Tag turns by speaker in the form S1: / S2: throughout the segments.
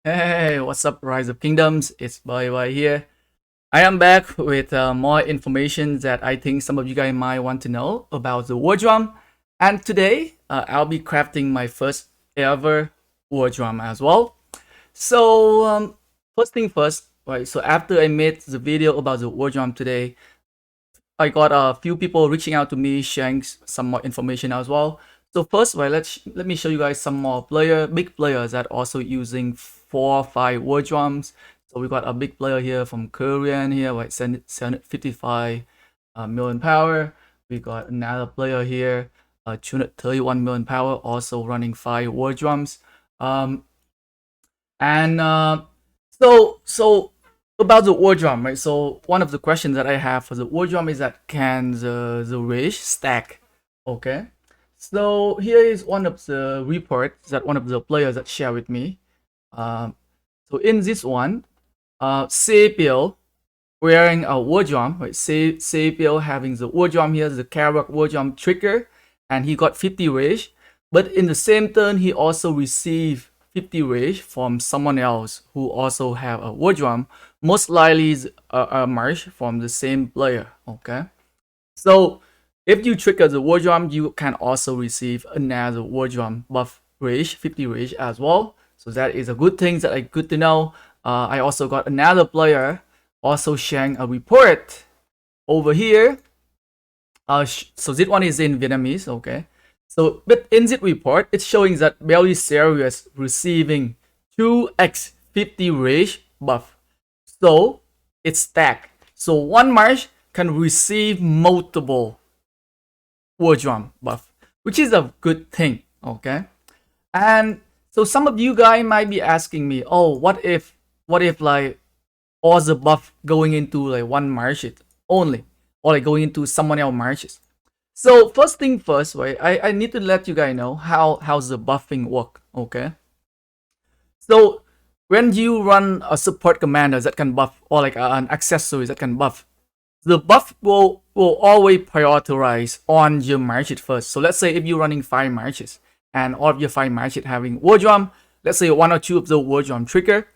S1: Hey, what's up, Rise of Kingdoms? It's Bye here. I am back with more information that I think some of you guys might want to know about the Wardrum. And today, I'll be crafting my first ever Wardrum as well. So, first thing first, right? So after I made the video about the Wardrum today, I got a few people reaching out to me, sharing some more information as well. So first, right, let me show you guys some more big players that also using 4 or 5 Wardrums. So we got a big player here from Korean here, right, 755 million power. We got another player here, 231 million power, also running 5 Wardrums. And so about the Wardrum, right? So one of the questions that I have for the Wardrum is that can the rage stack? Okay. So here is one of the reports that one of the players that share with me. So in this one, Sepil wearing a Wardrum, right? Sepil having the Wardrum here, the KvK Wardrum trigger, and he got 50 rage. But in the same turn, he also received 50 rage from someone else who also have a Wardrum, most likely is a march from the same player. Okay, so if you trigger the Wardrum, you can also receive another Wardrum buff rage, 50 rage as well. So that is a good thing that I good to know. I also got another player also sharing a report over here. So this one is in Vietnamese. Okay. So, but in this report, it's showing that Belly Serious receiving 2x 50 rage buff. So, it's stacked. So, one march can receive multiple Wardrum buff, which is a good thing, okay? And so some of you guys might be asking me, oh, what if like all the buff going into like one march only, or like going into someone else marches? So first thing first, right? I need to let you guys know how's the buffing work, okay? So when you run a support commander that can buff, or like an accessory that can buff, the buff will always prioritize on your marches first. So let's say if you're running 5 marches and all of your 5 marches having Wardrum, let's say 1 or 2 of the Wardrum trigger,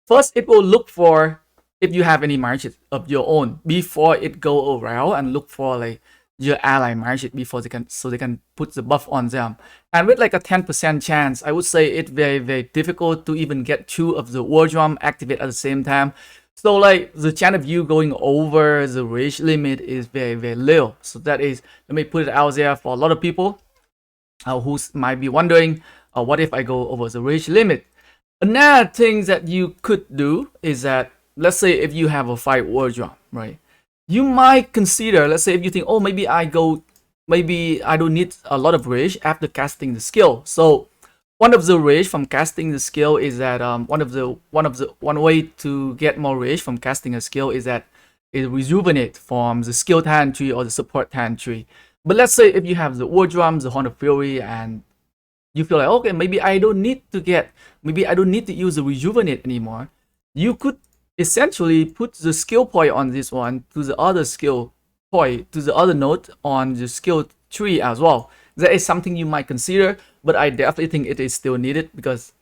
S1: first it will look for if you have any marches of your own before it go around and look for like your ally marches before they can put the buff on them. And with like a 10% chance, I would say it's very difficult to even get 2 of the Wardrum activate at the same time. So like the chance of you going over the rage limit is very low. So that is, let me put it out there for a lot of people who might be wondering, what if I go over the rage limit? Another thing that you could do is that, let's say if you have a 5 Wardrum, right? You might consider, let's say if you think, oh, maybe I don't need a lot of rage after casting the skill. So one of the rage from casting the skill is that one way to get more rage from casting a skill is that it rejuvenate from the skill talent tree or the support talent tree. But let's say if you have the Wardrum, the Horn of Fury, and you feel like, okay, maybe I don't need to use the rejuvenate anymore. You could essentially put the skill point on this one to the other skill point, to the other node on the skill tree as well. That is something you might consider, but I definitely think it is still needed because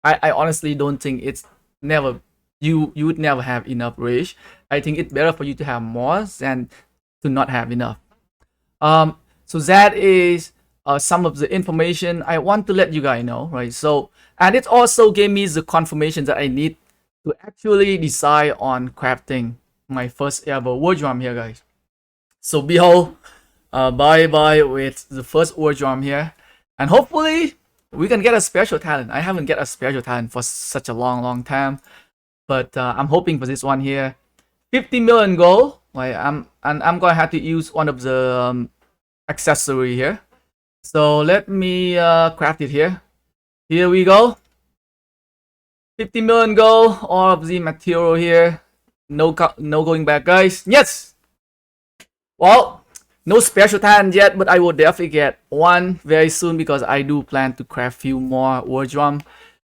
S1: I honestly don't think it's never, you would never have enough rage. I think it's better for you to have more than to not have enough. So that is some of the information I want to let you guys know, right? So, and it also gave me the confirmation that I need to actually decide on crafting my first ever Wardrum here, guys. So behold, bye with the first Wardrum here, and hopefully we can get a special talent. I haven't get a special talent for such a long time, but I'm hoping for this one here. 50 million gold. Like I'm gonna have to use one of the accessory here. So let me craft it here. Here we go. 50 million gold, all of the material here. No going back, guys. Yes! Well, no special talent yet, but I will definitely get one very soon because I do plan to craft few more Wardrum.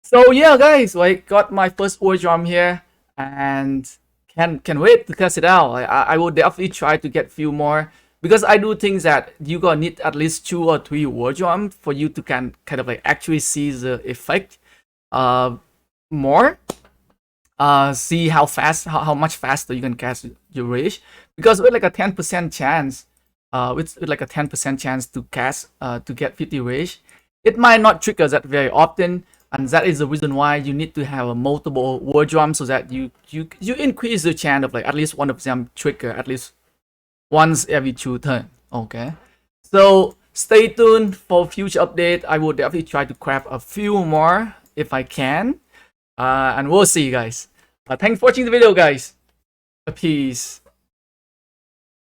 S1: So yeah, guys, I got my first Wardrum here and can wait to test it out. I will definitely try to get few more because I do think that you gonna need at least 2 or 3 Wardrum for you to kind of like actually see the effect. more, see how fast, how much faster you can cast your rage, because with like a 10% chance, with like a 10% chance to cast to get 50 rage, it might not trigger that very often, and that is the reason why you need to have a multiple Wardrum, so that you increase the chance of like at least one of them trigger at least once every 2 turns. Okay, so stay tuned for future update. I will definitely try to craft a few more if I can, and we'll see you guys. Thanks for watching the video, guys. Peace.